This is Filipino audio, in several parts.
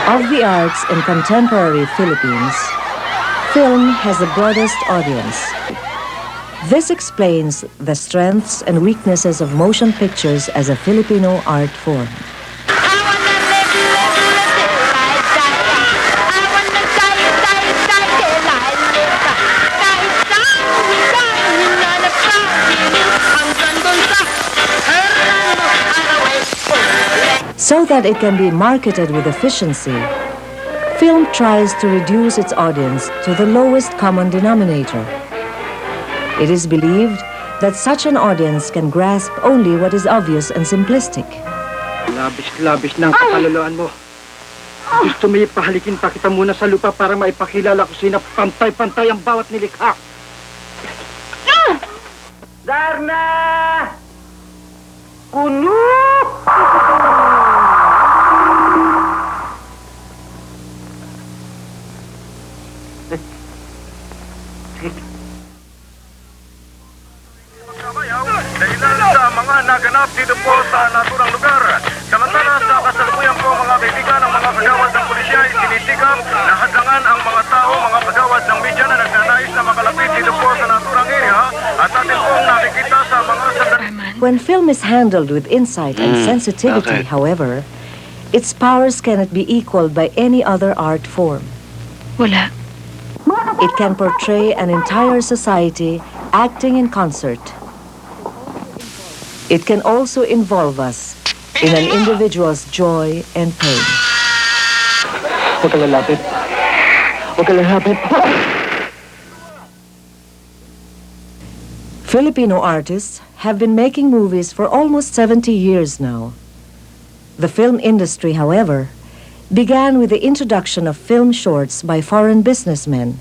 Of the arts in contemporary Philippines, film has the broadest audience. This explains the strengths and weaknesses of motion pictures as a Filipino art form. So that it can be marketed with efficiency, film tries to reduce its audience to the lowest common denominator. It is believed that such an audience can grasp only what is obvious and simplistic. Labis-labis ng kakaluluan mo. Gusto mo ipahalikin pa kita muna sa lupa para maipakilala ko sina pantay-pantay ang bawat nilikha. Darna! Kuno! Dahilan sa mga naganap dito po sa naturang lugar. Samantala sa kasalukuyan po mga kaibigan ng mga kagawad ng pulisya ay sinisikap na hadlangan ang mga tao, mga kagawad ng media na nagnanais na makalapit dito po sa naturang area at atin pong nakikita sa mga sandali. When film is handled with insight and sensitivity, however, its powers cannot be equaled by any other art form. Wala. It can portray an entire society acting in concert. It can also involve us in an individual's joy and pain. Huwag ka lalapit. Huwag ka lalapit. Filipino artists have been making movies for almost 70 years now. The film industry, however, began with the introduction of film shorts by foreign businessmen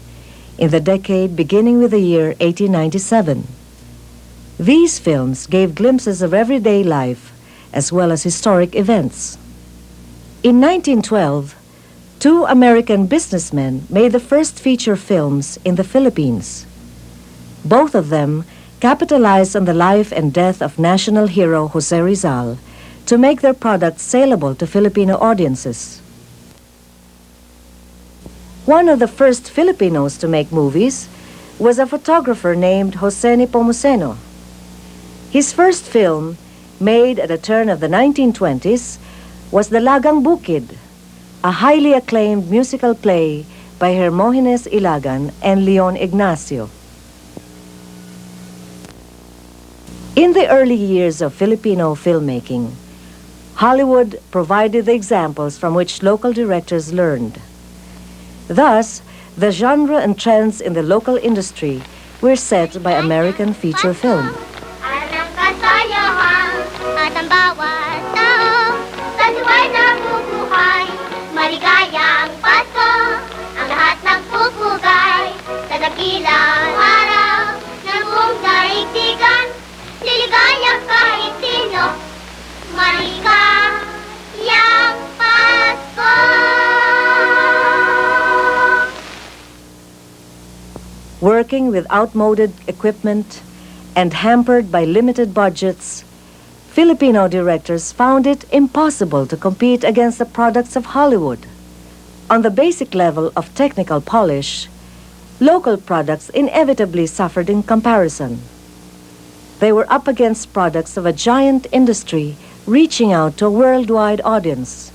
in the decade beginning with the year 1897. These films gave glimpses of everyday life as well as historic events. In 1912, two American businessmen made the first feature films in the Philippines. Both of them capitalized on the life and death of national hero Jose Rizal to make their products saleable to Filipino audiences. One of the first Filipinos to make movies was a photographer named Jose Nepomuceno. His first film, made at the turn of the 1920s, was The Lagang Bukid, a highly acclaimed musical play by Hermogenes Ilagan and Leon Ignacio. In the early years of Filipino filmmaking, Hollywood provided the examples from which local directors learned. Thus, the genre and trends in the local industry were set by American feature film. At ang bawat tao sa diway na bubuhay, maligayang Pasko, ang lahat nagpupugay sa dakilang araw ng buong daigdigan, liligaya kahit sino, maligayang Pasko. Working with outmoded equipment and hampered by limited budgets, Filipino directors found it impossible to compete against the products of Hollywood. On the basic level of technical polish, local products inevitably suffered in comparison. They were up against products of a giant industry reaching out to a worldwide audience.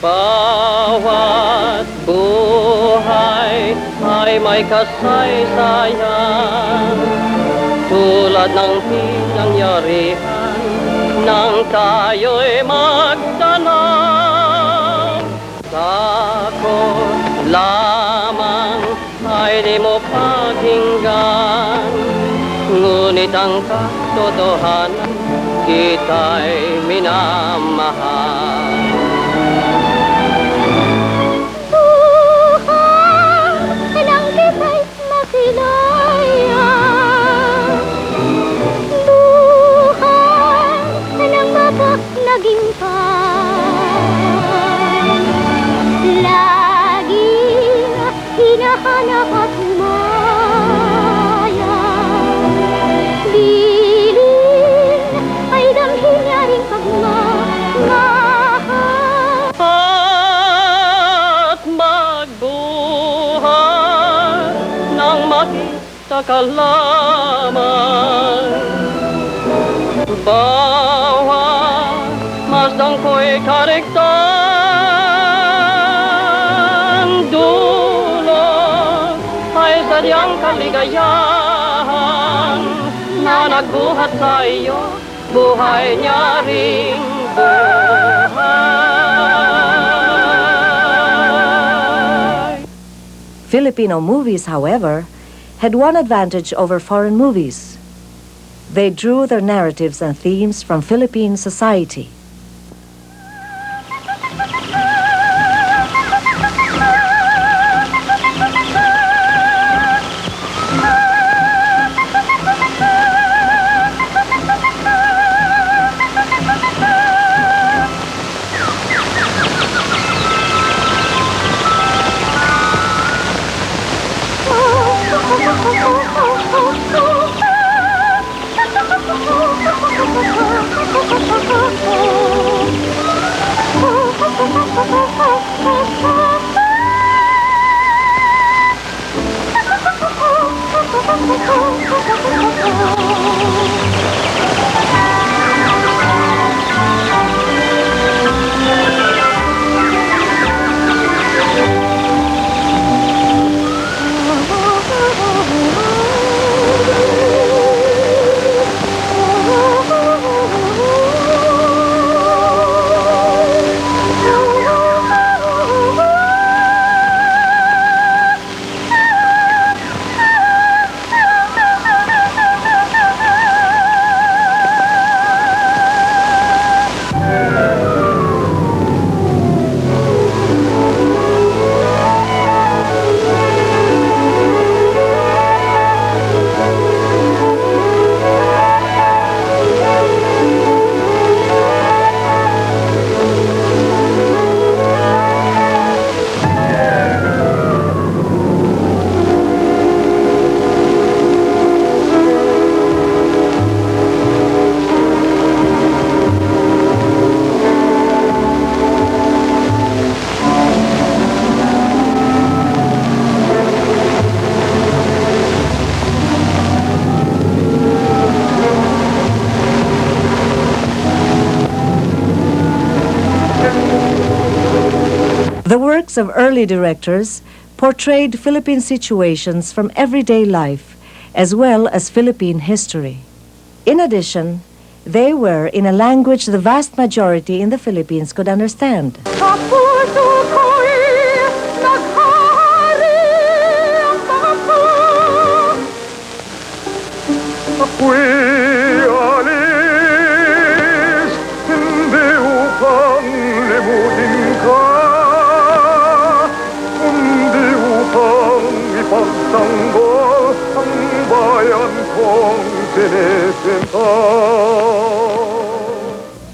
Bawat buhay ay may kasaysayan, tulad ng pinangyarihan nang tayo'y magtanong. Takot lamang ay di mo pakinggan, ngunit ang katotohanan kita'y minamahal. Naging laging hinahanap at umaya, bilin ay damhin niya rin pagmamahal. ka lamang. Bawat masdang ko'y karigtan, dulot ay sadyang kaligayahan na nagbuhat sa iyo, buhay niya ring buhay. Filipino movies, however, had one advantage over foreign movies. They drew their narratives and themes from Philippine society. The works of early directors portrayed Philippine situations from everyday life as well as Philippine history. In addition, they were in a language the vast majority in the Philippines could understand. Sa puso ko'y naghahari ang mga Ako'y alis, hindi upang limutin ka, kundi upang ipagtanggol ang bayan kong tinisinta.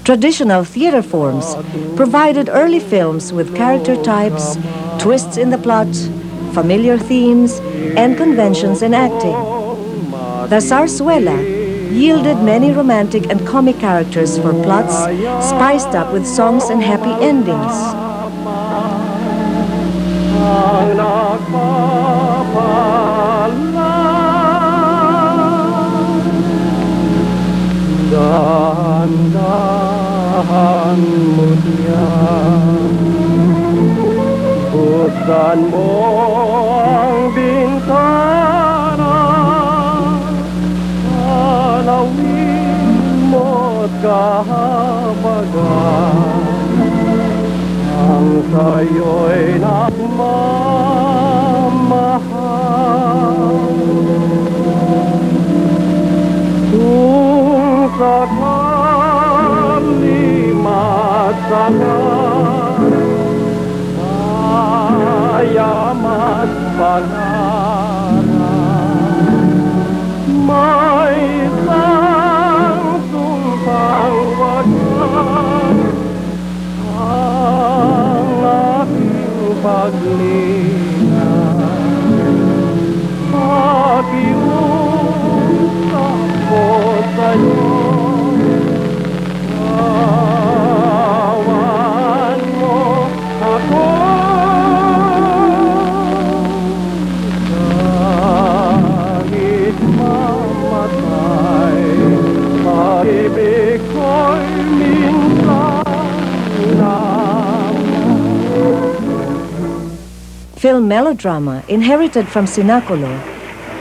Traditional theater forms provided early films with character types, twists in the plot, familiar themes, and conventions in acting. The zarzuela yielded many romantic and comic characters for plots spiced up with songs and happy endings. Ang nagpapalang, dahan-dahan mo diyan, buksan mo ang bintana, alawin mo't kahabagan, ang sa'yo'y nagmamahal. Kung sakali masangan, kaya mas pangarap, may isang sumpang wagas, ang aking paglinang, pakiusap ko sa'yo. Awan mo ako dahil Film melodrama inherited from Sinaculo,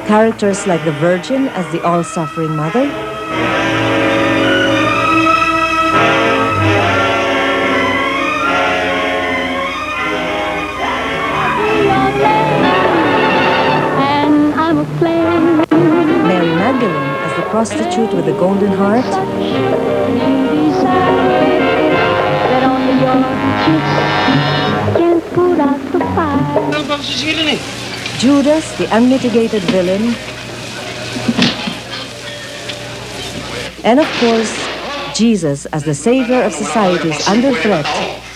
characters like the Virgin as the all-suffering mother, And I'm a flame. Mary Magdalene as the prostitute with the golden heart, You decide that only your cheeks can put out the fire. Judas, the unmitigated villain, and of course, Jesus as the savior of societies under threat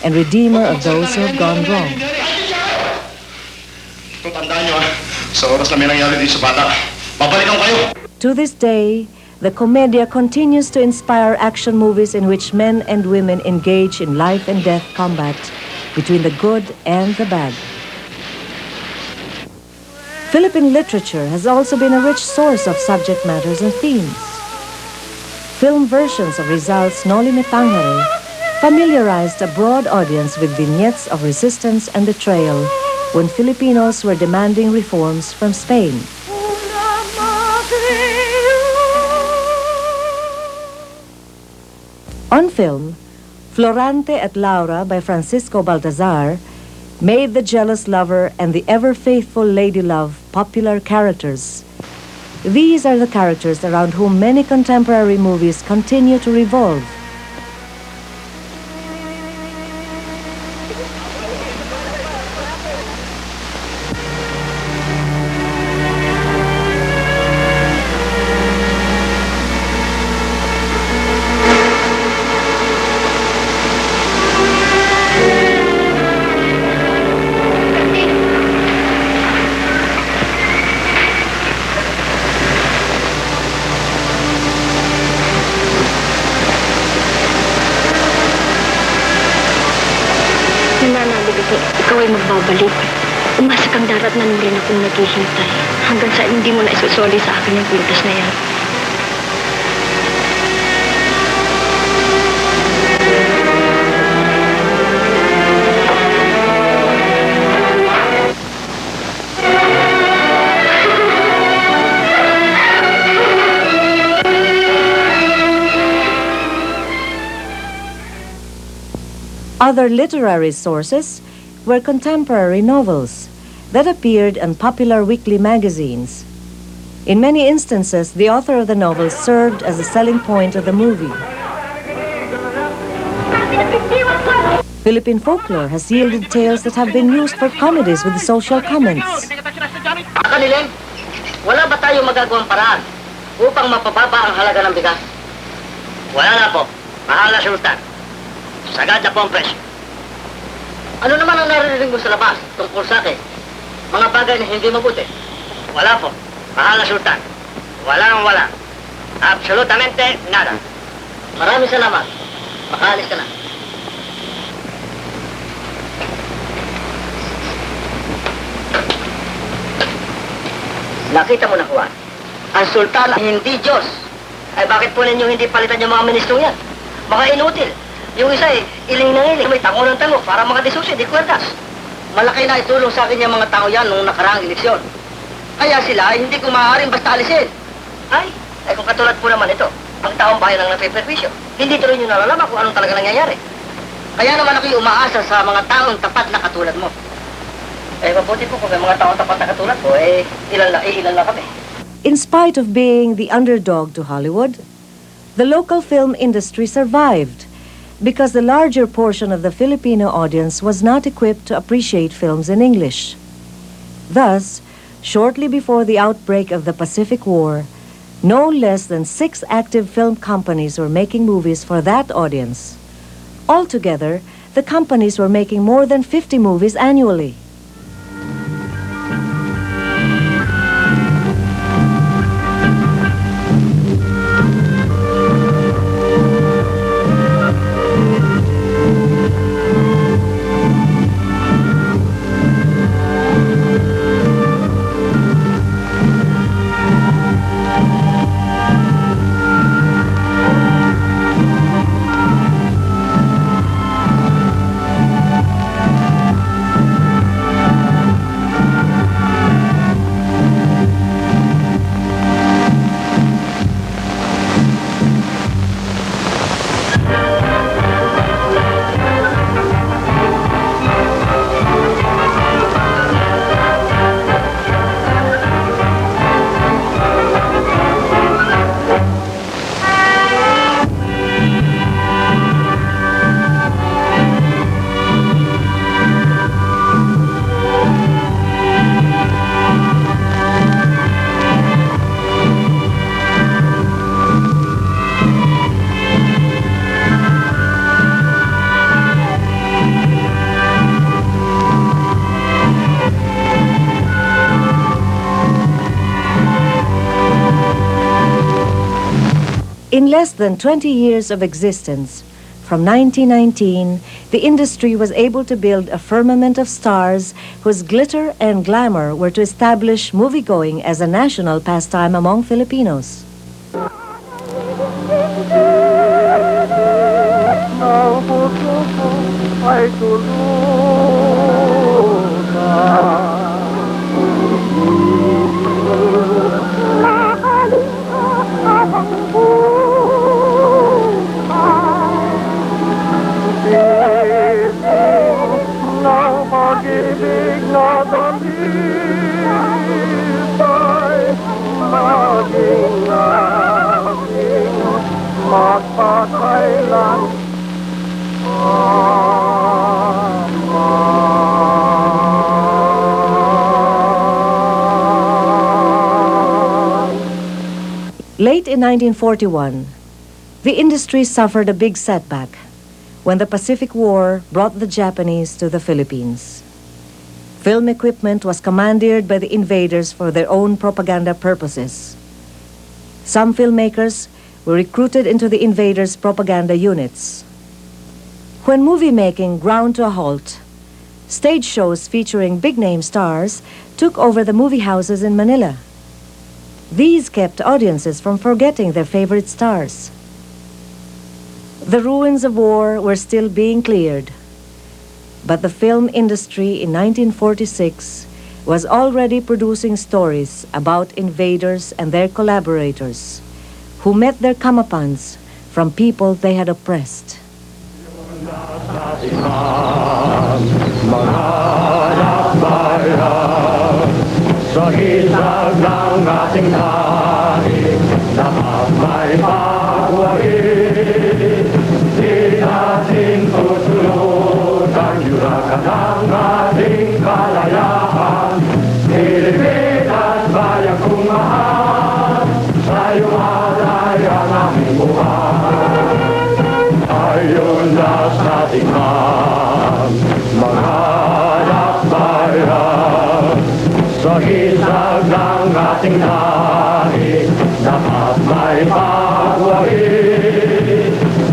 and redeemer of those who have gone wrong. Tandaan nyo sa oras na may nangyari dito sa bata, babalikan kayo! To this day, the Commedia continues to inspire action movies in which men and women engage in life and death combat between the good and the bad. Philippine literature has also been a rich source of subject matters and themes. Film versions of Rizal's Noli Me Tangere familiarized a broad audience with vignettes of resistance and betrayal when Filipinos were demanding reforms from Spain. On film, Florante at Laura by Francisco Baltazar made the jealous lover and the ever-faithful lady love popular characters. These are the characters around whom many contemporary movies continue to revolve. Ikaw ay magbabalik. Umasa kang daratnan mo rin akong naghihintay. Hanggang sa hindi mo na isusoli sa akin yung kwintas na yan. Other literary sources were contemporary novels that appeared in popular weekly magazines. In many instances, the author of the novel served as a selling point of the movie. Philippine folklore has yielded tales that have been used for comedies with social comments. Kanilin, wala ba tayo magagawang paraan upang mapababa ang halaga ng bigas? Wala na po. Mahal na sultan. Sagad na po ang presyo. Ano naman ang naririnig mo sa labas tungkol sa akin? Mga bagay na hindi mabuti. Wala po. Mahal na sultan. Walang-wala. Absolutamente nada. Maraming salamat. Makaalis ka na. Nakita mo na, Juan. Ang sultan ay hindi Diyos. Ay bakit po ninyo hindi palitan yung mga ministrong yan? Mga inutil. Yung isa iling ng iling. May tango ng tango para mga disusi, di kwerdas. Malaki na itulong sa akin yung mga tao yan nung nakaraang eleksyon. Kaya sila hindi ko maaaring basta alisin. Ay kung katulad po naman ito, ang taong bayan ang napiperwisyo. Hindi tuloy nyo nalalaman kung anong talaga nangyayari. Kaya naman ako'y umaasa sa mga taong tapat na katulad mo. Mabuti po kung may mga taong tapat na katulad po, ilan lang kami. In spite of being the underdog to Hollywood, the local film industry survived because the larger portion of the Filipino audience was not equipped to appreciate films in English. Thus, shortly before the outbreak of the Pacific War, no less than 6 active film companies were making movies for that audience. Altogether, the companies were making more than 50 movies annually. less than 20 years of existence, from 1919, the industry was able to build a firmament of stars whose glitter and glamour were to establish moviegoing as a national pastime among Filipinos. Late in 1941, the industry suffered a big setback when the Pacific War brought the Japanese to the Philippines. Film equipment was commandeered by the invaders for their own propaganda purposes. Some filmmakers were recruited into the invaders' propaganda units. When movie making ground to a halt, stage shows featuring big-name stars took over the movie houses in Manila. These kept audiences from forgetting their favorite stars. The ruins of war were still being cleared, but the film industry in 1946 was already producing stories about invaders and their collaborators who met their comeuppance from people they had oppressed. Sa hisag ng ating daig, lahat may pagwari. Di natin susunod ang yurakan ng ating kalayaan. Pilipinas, bayan kong mahal, sa'yo alay ang aming buhay. Ayon las nating mga dakbayan. Sa hisag ng ating daig, dapat may pagwari.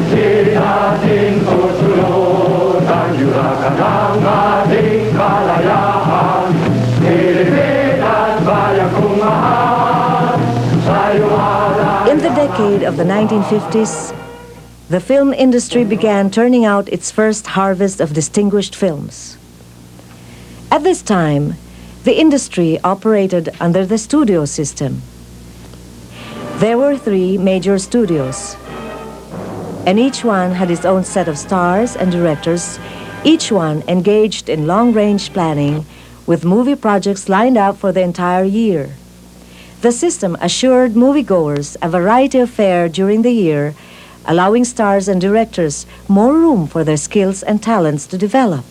Di natin susunod ang yurakan ng ating kalayaan. Pilipinas, bayan kong mahal, sa'yo alay. In the decade of the 1950s, the film industry began turning out its first harvest of distinguished films. At this time, the industry operated under the studio system. There were 3 major studios, and each one had its own set of stars and directors, each one engaged in long-range planning with movie projects lined up for the entire year. The system assured moviegoers a variety of fare during the year, allowing stars and directors more room for their skills and talents to develop.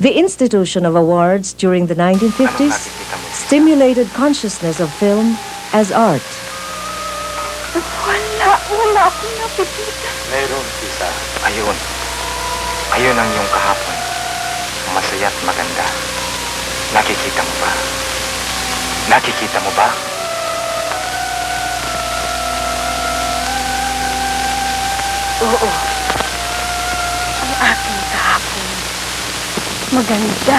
The institution of awards during the 1950s stimulated consciousness of film as art. Wala akong nakikita. Meron, Tisa. Ayun. Ayun ang iyong kahapon. Masaya at maganda. Nakikita mo ba? Nakikita mo ba? Oo. Ang aking kahapon. Maganda.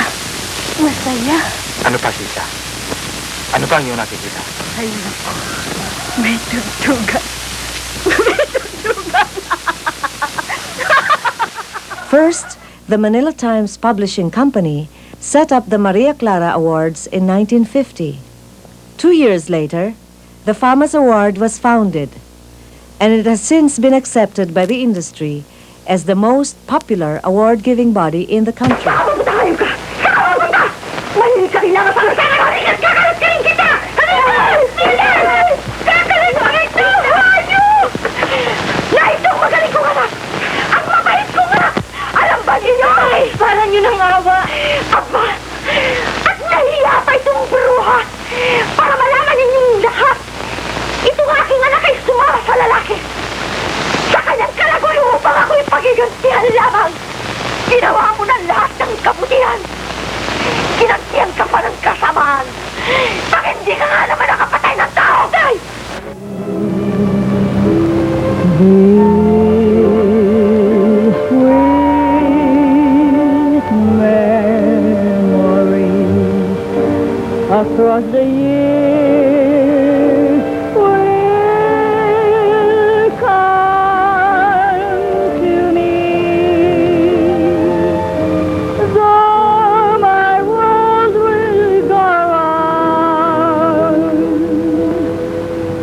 Masaya. Ano pa, Tisa? Ano pa ang iyong nakikita? Ay, naku. May tugtugan. First, the Manila Times Publishing Company set up the Maria Clara Awards in 1950. 2 years later, the Famas Award was founded, and it has since been accepted by the industry as the most popular award-giving body in the country. Parang yun ang awa. Aba! At nahiya pa itong bruha para malaman ninyong lahat. Itong aking anak ay sumama sa lalaki. Sa kanyang kalagoy upang ako'y pagigantihan lamang. Ginawa mo na lahat ng kabutihan. Ginantihan ka pa ng kasamaan. Pag hindi ka nga naman nakapatay ng tao, day! Across the years will come to me. Though my world will go on,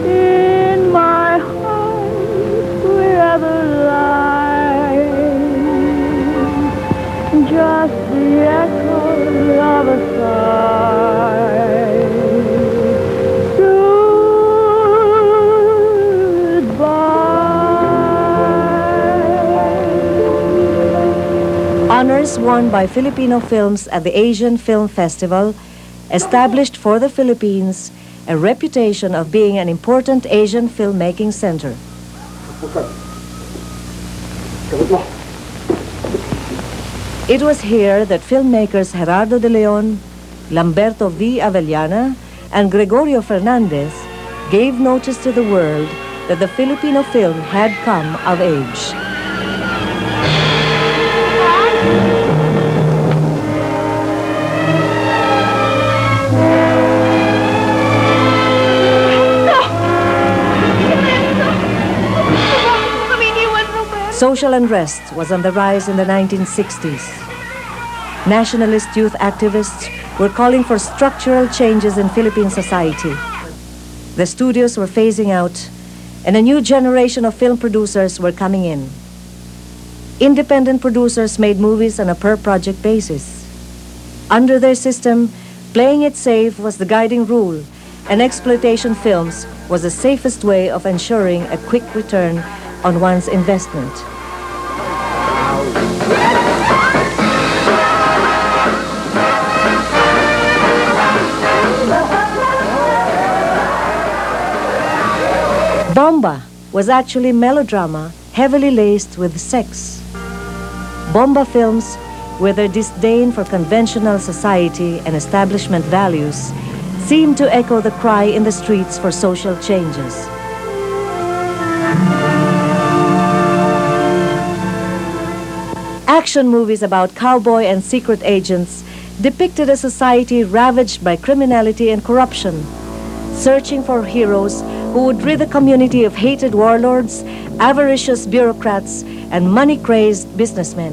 in my heart wherever lies just the echo of a sigh. Honors won by Filipino films at the Asian Film Festival established for the Philippines a reputation of being an important Asian filmmaking center. It was here that filmmakers Gerardo de Leon, Lamberto V. Avellana, and Gregorio Fernandez gave notice to the world that the Filipino film had come of age. Social unrest was on the rise in the 1960s. Nationalist youth activists were calling for structural changes in Philippine society. The studios were phasing out, and a new generation of film producers were coming in. Independent producers made movies on a per-project basis. Under their system, playing it safe was the guiding rule, and exploitation films was the safest way of ensuring a quick return on one's investment. Bomba was actually melodrama heavily laced with sex. Bomba films, with their disdain for conventional society and establishment values, seemed to echo the cry in the streets for social changes. Action movies about cowboy and secret agents depicted a society ravaged by criminality and corruption, searching for heroes who would rid the community of hated warlords, avaricious bureaucrats, and money-crazed businessmen.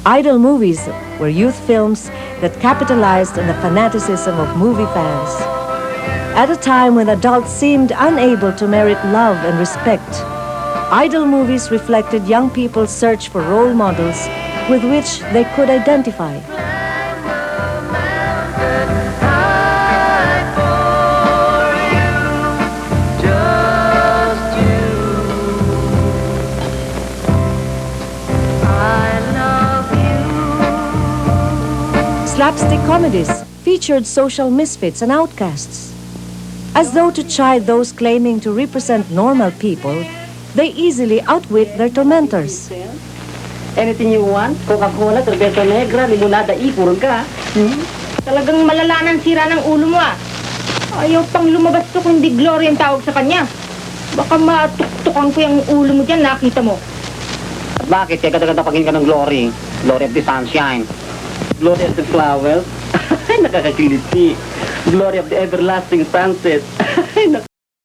Idol movies were youth films that capitalized on the fanaticism of movie fans. At a time when adults seemed unable to merit love and respect, idol movies reflected young people's search for role models with which they could identify. Slapstick comedies featured social misfits and outcasts. As though to chide those claiming to represent normal people, they easily outwit their tormentors. Anything you want? Coca-Cola, Cerveza Negra, Limonada, purga. Talagang malala ng sira ng ulo mo ah. Ayaw pang lumabas to kung hindi Glory ang tawag sa kanya. Baka matuktukan ko yung ulo mo dyan, nakita mo. At bakit? Kaya ganda-ganda pakinggan ng Glory. Glory of the sunshine. Glory of the flowers. Nakakakiliti. Glory of the everlasting sunset.